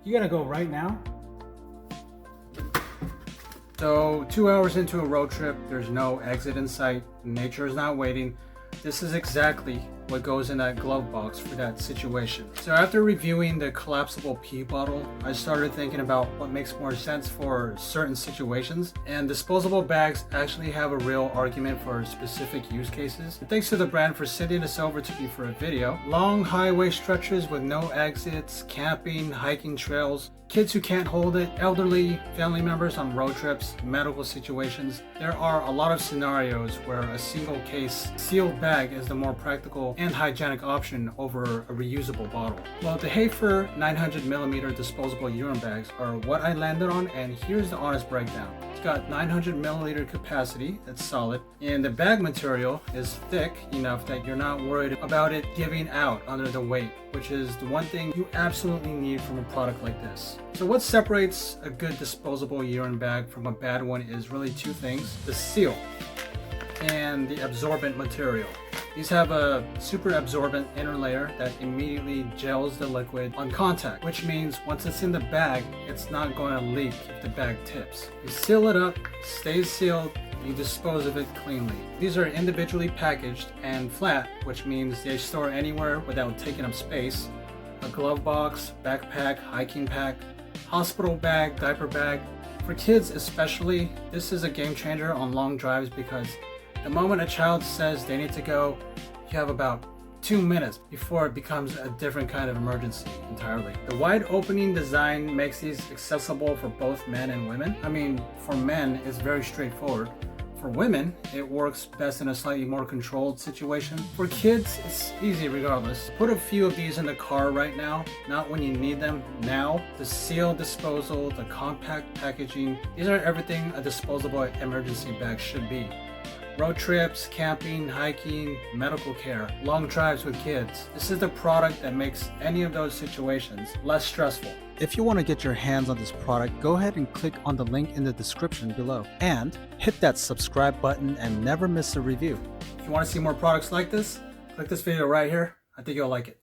You gotta go right now? So 2 hours into a road trip, there's no exit in sight, nature is not waiting. This is exactly what goes in that glove box for that situation. So after reviewing the collapsible pee bottle, I started thinking about what makes more sense for certain situations, and disposable bags actually have a real argument for specific use cases. And thanks to the brand for sending this over to me for a video. Long highway stretches with no exits, camping, hiking trails, kids who can't hold it, elderly, family members on road trips, medical situations. There are a lot of scenarios where a single case sealed bag is the more practical and hygienic option over a reusable bottle. Well, the Hafer 900mm disposable urine bags are what I landed on, and here's the honest breakdown. It's got 900ml capacity, that's solid, and the bag material is thick enough that you're not worried about it giving out under the weight, which is the one thing you absolutely need from a product like this. So what separates a good disposable urine bag from a bad one is really two things: the seal and the absorbent material. These have a super absorbent inner layer that immediately gels the liquid on contact, which means once it's in the bag, it's not going to leak if the bag tips. You seal it up, stays sealed, you dispose of it cleanly. These are individually packaged and flat, which means they store anywhere without taking up space. A glove box, backpack, hiking pack, hospital bag, diaper bag. For kids especially, this is a game changer on long drives because the moment a child says they need to go, you have about 2 minutes before it becomes a different kind of emergency entirely. The wide opening design makes these accessible for both men and women. I mean, for men, it's very straightforward. For women, it works best in a slightly more controlled situation. For kids, it's easy regardless. Put a few of these in the car right now, not when you need them, now. The sealed disposal, the compact packaging, these are everything a disposable emergency bag should be. Road trips, camping, hiking, medical care, long drives with kids. This is the product that makes any of those situations less stressful. If you want to get your hands on this product, go ahead and click on the link in the description below and hit that subscribe button and never miss a review. If you want to see more products like this, click this video right here. I think you'll like it.